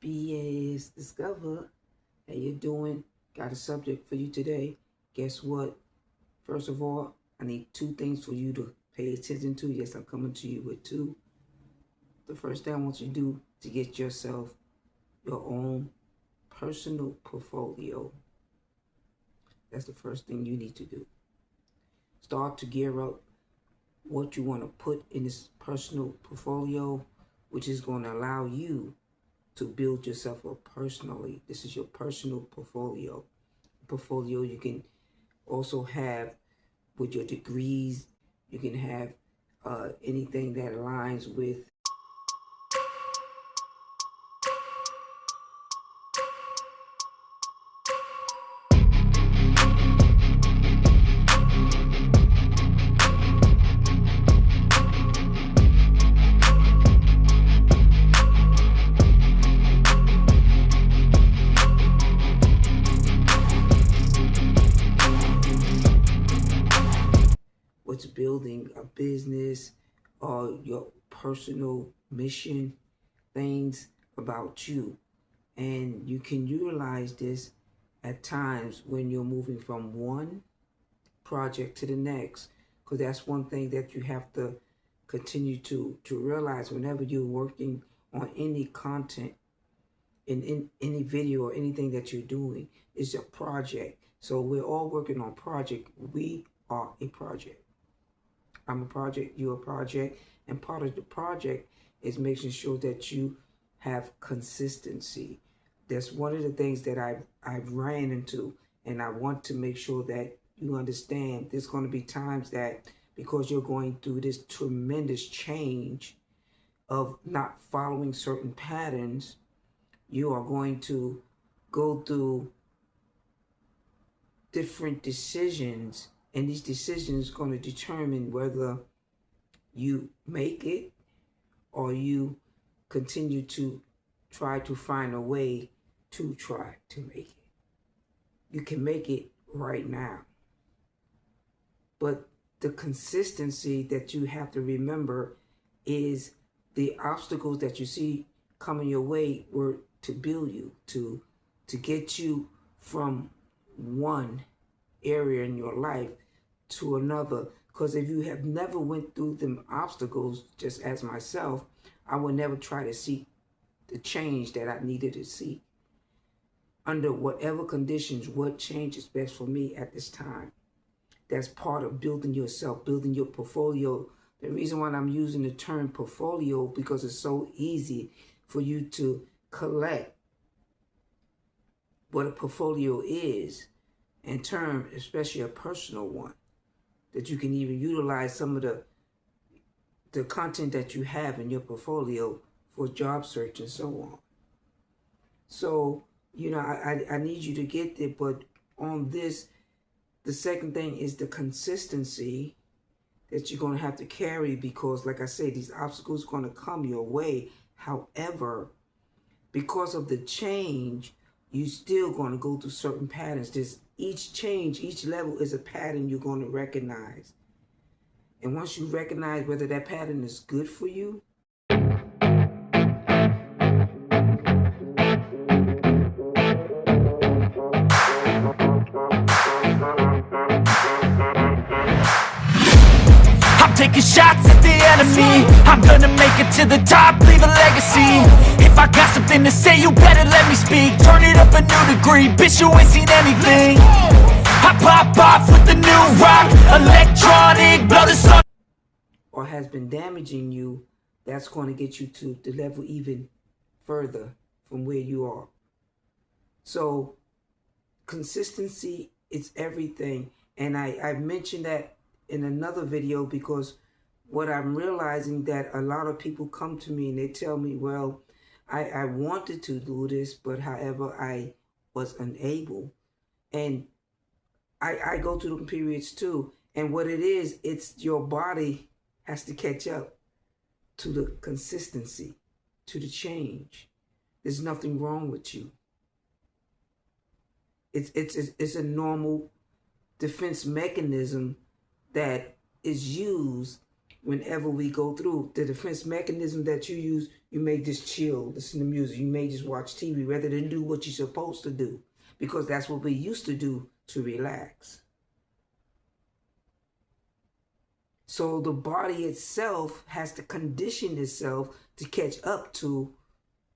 BSdiscover. How you doing? Got a subject for you today. Guess what? First of all, I need two things for you to pay attention to. Yes, I'm coming to you with two. The first thing I want you to do to get yourself your own personal portfolio. That's the first thing you need to do. Start to gear up what you want to put in this personal portfolio, which is going to allow you to build yourself up personally. This is your personal portfolio. Portfolio you can also have with your degrees. You can have anything that aligns with what's building a business or your personal mission, things about you. And you can utilize this at times when you're moving from one project to the next, because that's one thing that you have to continue to realize whenever you're working on any content, in any video or anything that you're doing. It's a project. So we're all working on project. We are a project. I'm a project, you're a project, and part of the project is making sure that you have consistency. That's one of the things that I've ran into, and I want to make sure that you understand there's going to be times that because you're going through this tremendous change of not following certain patterns, you are going to go through different decisions, and these decisions are going to determine whether you make it or you continue to try to find a way to try to make it. You can make it right now. But the consistency that you have to remember is the obstacles that you see coming your way were to build you, to get you from one area in your life to another. Because if you have never went through them obstacles, just as myself, I would never try to seek the change that I needed to seek. Under whatever conditions, what change is best for me at this time. That's part of building yourself, building your portfolio. The reason why I'm using the term portfolio, because it's so easy for you to collect what a portfolio is in term, especially a personal one, that you can even utilize some of the content that you have in your portfolio for job search and so on. So, you know, I need you to get there, but on this, the second thing is the consistency that you're going to have to carry, because like I say, these obstacles are going to come your way. However, because of the change, you're still going to go through certain patterns. Each change, each level is a pattern you're going to recognize. And once you recognize whether that pattern is good for you, taking shots at the enemy. I'm gonna make it to the top, leave a legacy. If I got something to say, you better let me speak. Turn it up a new degree, bitch, you ain't seen anything. I pop off with the new rock, electronic, blow the sun. Or has been damaging you, that's going to get you to the level even further from where you are. So consistency is everything. And I mentioned that in another video, because what I'm realizing that a lot of people come to me and they tell me, well, I wanted to do this, but however, I was unable. And I go through the periods too. And what it is, it's your body has to catch up to the consistency, to the change. There's nothing wrong with you. It's a normal defense mechanism that is used whenever we go through. The defense mechanism that you use You may just chill, listen to music. You may just watch TV rather than do what you're supposed to do, because that's what we used to do to relax. So the body itself has to condition itself to catch up to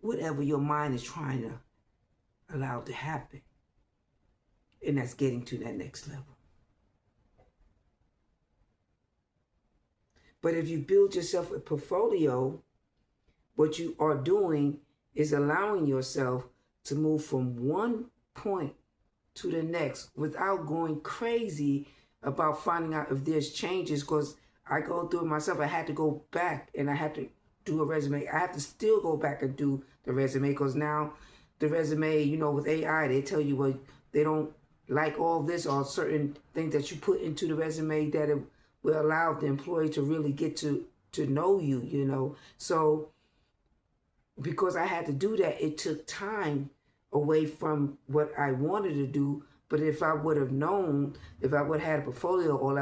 whatever your mind is trying to allow to happen. And that's getting to that next level. But if you build yourself a portfolio, what you are doing is allowing yourself to move from one point to the next without going crazy about finding out if there's changes, because I go through it myself. I had to go back and I had to do a resume. I have to still go back and do the resume, because now the resume, you know, with AI, they tell you, well, they don't like all this or certain things that you put into the resume that it will allow the employee to really get to know you, you know. So because I had to do that, it took time away from what I wanted to do. But if I would have known, if I would have had a portfolio, all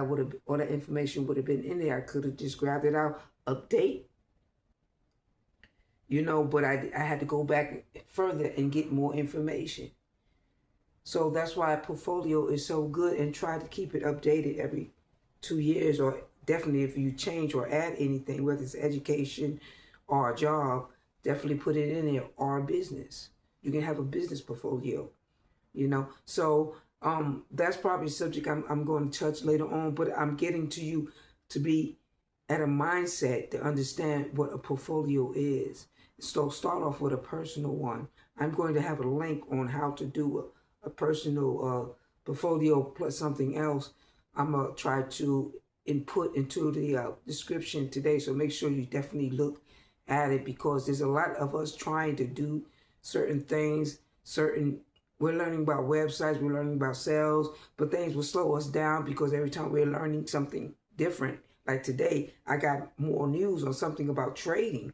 that information would have been in there. I could have just grabbed it out, update, you know, but I had to go back further and get more information. So that's why a portfolio is so good, and try to keep it updated every 2 years, or definitely if you change or add anything, whether it's education or a job, definitely put it in there, or a business. You can have a business portfolio, you know. So that's probably a subject I'm going to touch later on, but I'm getting to you to be at a mindset to understand what a portfolio is. So start off with a personal one. I'm going to have a link on how to do a personal portfolio plus something else. I'm going to try to input into the description today. So make sure you definitely look at it, because there's a lot of us trying to do certain things. We're learning about websites, we're learning about sales, but things will slow us down because every time we're learning something different. Like today, I got more news on something about trading.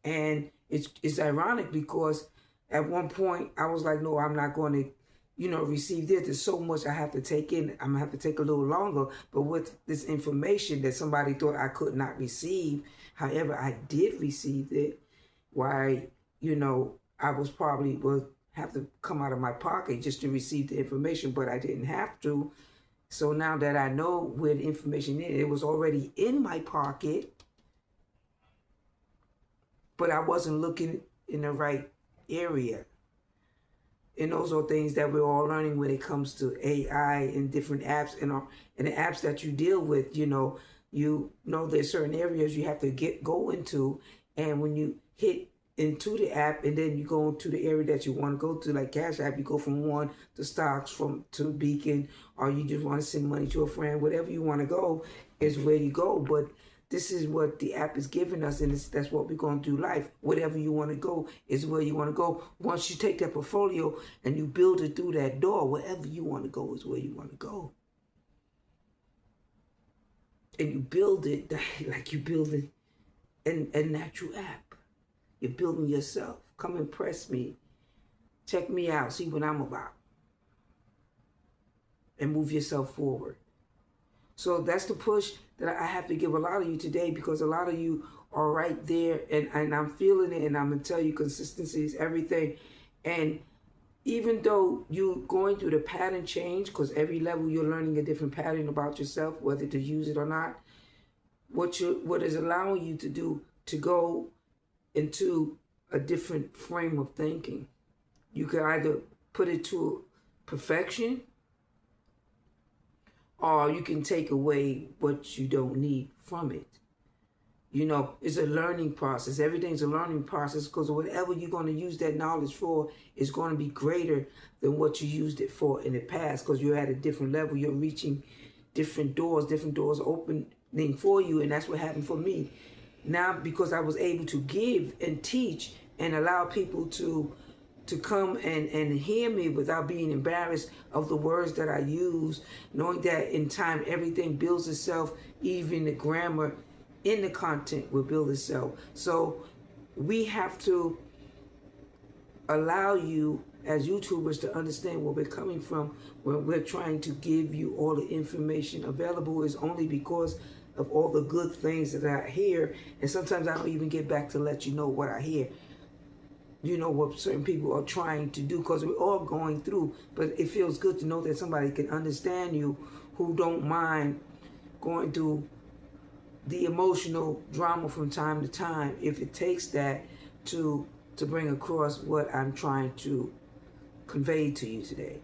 And it's ironic because at one point I was like, no, I'm not going to, you know, receive this. There's so much I have to take in. I'm going to have to take a little longer. But with this information that somebody thought I could not receive, however, I did receive it. Why, you know, I was probably would have to come out of my pocket just to receive the information, but I didn't have to. So now that I know where the information is, it was already in my pocket, but I wasn't looking in the right area. And those are things that we're all learning when it comes to AI and different apps and the apps that you deal with. You know there's certain areas you have to go into, and when you hit into the app and then you go into the area that you want to go to, like Cash App, you go from one to stocks, to Beacon, or you just want to send money to a friend. Whatever you want to go is where you go. But this is what the app is giving us, and that's what we're going to do life. Whatever you want to go is where you want to go. Once you take that portfolio and you build it through that door, wherever you want to go is where you want to go. And you build it like you build it in a natural app. You're building yourself. Come impress me. Check me out. See what I'm about. And move yourself forward. So that's the push that I have to give a lot of you today, because a lot of you are right there, and I'm feeling it, and I'm going to tell you consistency is everything. And even though you're going through the pattern change, because every level you're learning a different pattern about yourself, whether to use it or not, what is allowing you to do to go into a different frame of thinking. You can either put it to perfection, or you can take away what you don't need from it. You know, it's a learning process. Everything's a learning process, because whatever you're going to use that knowledge for is going to be greater than what you used it for in the past, because you're at a different level. You're reaching different doors opening for you, and that's what happened for me. Now, because I was able to give and teach and allow people to come and hear me without being embarrassed of the words that I use, knowing that in time everything builds itself, even the grammar in the content will build itself. So we have to allow you as YouTubers to understand where we're coming from when we're trying to give you all the information available. Is only because of all the good things that I hear. And sometimes I don't even get back to let you know what I hear. You know what certain people are trying to do, because we're all going through. But it feels good to know that somebody can understand you who don't mind going through the emotional drama from time to time, if it takes that to bring across what I'm trying to convey to you today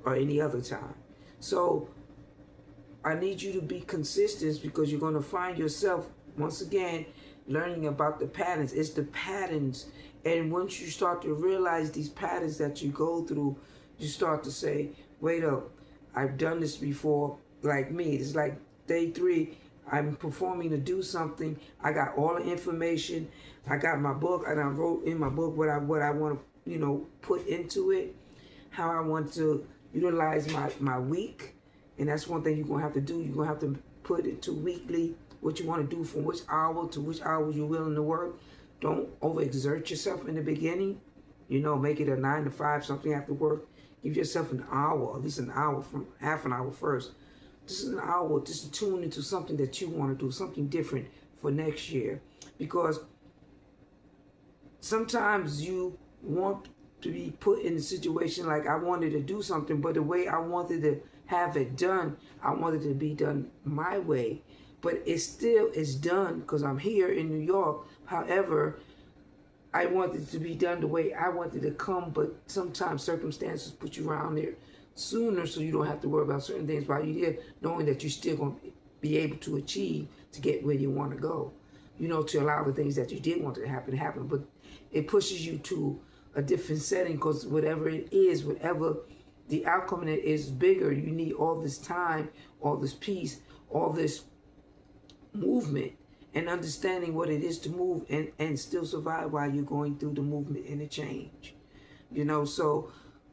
or any other time. So I need you to be consistent, because you're going to find yourself once again learning about the patterns. It's the patterns. And once you start to realize these patterns that you go through, you start to say, wait up, I've done this before. Like me, it's like day 3, I'm performing to do something. I got all the information. I got my book, and I wrote in my book what I want to, put into it, how I want to utilize my week. And that's one thing you're going to have to do. You're going to have to put into weekly what you want to do, from which hour to which hour you're willing to work. Don't overexert yourself in the beginning. Make it a 9 to 5, something after work. Give yourself an hour, at least an hour, from half an hour first. Just an hour, just to tune into something that you want to do, something different for next year. Because sometimes you want to be put in a situation like, I wanted to do something, but the way I wanted to have it done, I wanted it to be done my way. But it still is done because I'm here in New York. However, I wanted it to be done the way I wanted it to come, but sometimes circumstances put you around there sooner, so you don't have to worry about certain things while you're there, knowing that you're still going to be able to achieve to get where you want to go. To allow the things that you did want to happen. But it pushes you to a different setting, because whatever it is, whatever the outcome of it is bigger, you need all this time, all this peace, all this movement, and understanding what it is to move and still survive while you're going through the movement and the change. So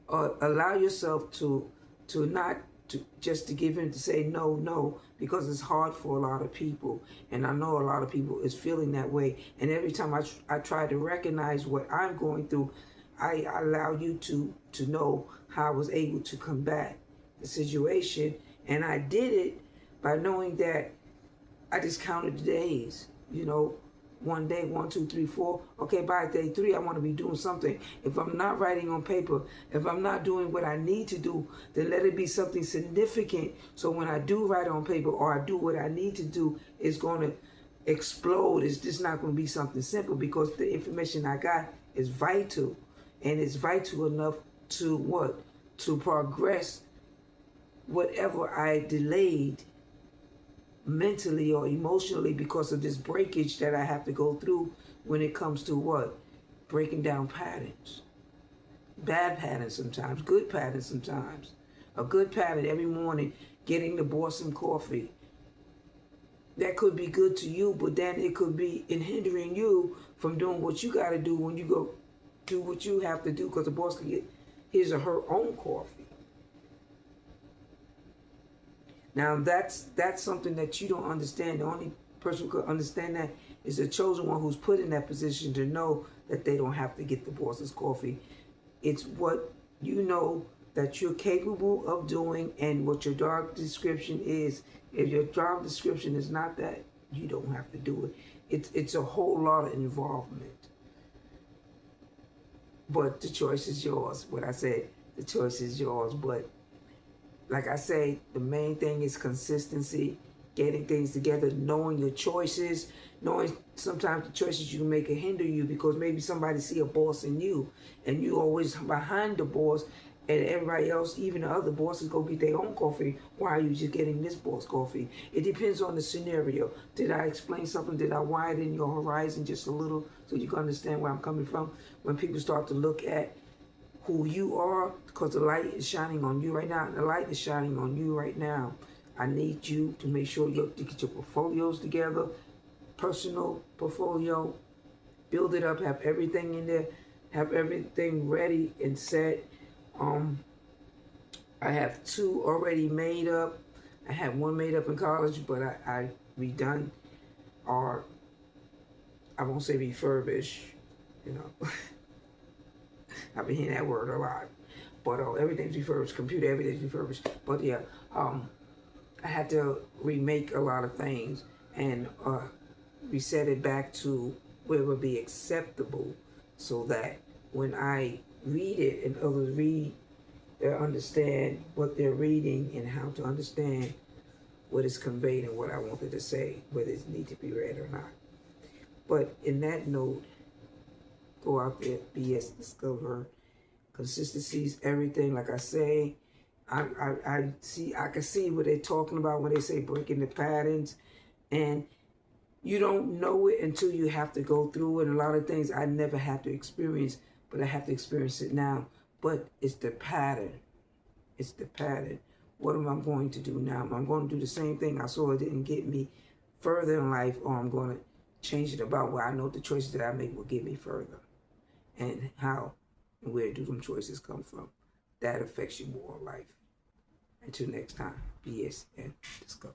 allow yourself to not to just to give in, to say no, because it's hard for a lot of people, and I know a lot of people is feeling that way. And every time I try to recognize what I'm going through, I allow you to know how I was able to combat the situation, and I did it by knowing that I just counted the days. One day, 1, 2, 3, 4. Okay, by day 3, I want to be doing something. If I'm not writing on paper, if I'm not doing what I need to do, then let it be something significant. So when I do write on paper, or I do what I need to do, it's going to explode. It's just not going to be something simple, because the information I got is vital. And it's vital enough to what? To progress whatever I delayed mentally or emotionally, because of this breakage that I have to go through when it comes to what? Breaking down patterns. Bad patterns sometimes, good patterns sometimes. A good pattern every morning, getting the boss some coffee. That could be good to you, but then it could be hindering you from doing what you got to do when you go do what you have to do, because the boss can get his or her own coffee. Now that's something that you don't understand. The only person who could understand that is the chosen one, who's put in that position to know that they don't have to get the boss's coffee. It's what you know that you're capable of doing, and what your job description is. If your job description is not that, you don't have to do it. It's a whole lot of involvement. But the choice is yours. What I said, the choice is yours. But like I say, the main thing is consistency, getting things together, knowing your choices, knowing sometimes the choices you make can hinder you, because maybe somebody see a boss in you, and you always behind the boss, and everybody else, even the other bosses, go get their own coffee. Why are you just getting this boss coffee? It depends on the scenario. Did I explain something? Did I widen your horizon just a little so you can understand where I'm coming from? When people start to look at who you are, because the light is shining on you right now. The light is shining on you right now. I need you to make sure you get your portfolios together, personal portfolio, build it up, have everything in there, have everything ready and set. I have 2 already made up. I had 1 made up in college, but I redone, or I won't say refurbish, I've been hearing that word a lot. But everything's refurbished, computer, everything's refurbished. But yeah, I had to remake a lot of things. and reset it back to where it would be acceptable, so that when I read it and others read, they'll understand what they're reading and how to understand what is conveyed and what I wanted to say, whether it needs to be read or not. But in that note, go out there, BSdiscover. Consistency is everything. Like I say, I can see what they're talking about when they say breaking the patterns, and you don't know it until you have to go through it. And a lot of things I never have to experience, but I have to experience it now. But it's the pattern. It's the pattern. What am I going to do now? Am I going to do the same thing I saw it didn't get me further in life, or I'm going to change it about where I know the choices that I make will get me further? And how and where do them choices come from? That affects your moral life. Until next time, BS and Discover.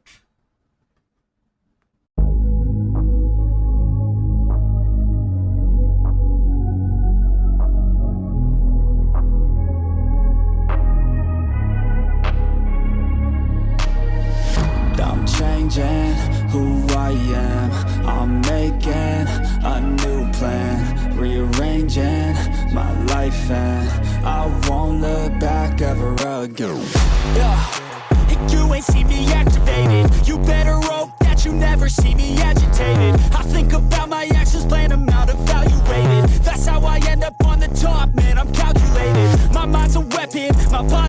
I'm changing who I am. I'm making a new plan, rearranging my life, and I won't look back ever again. Yeah, you ain't see me activated. You better hope that you never see me agitated. I think about my actions, plan them out, evaluated. That's how I end up on the top, man. I'm calculated. My mind's a weapon, my body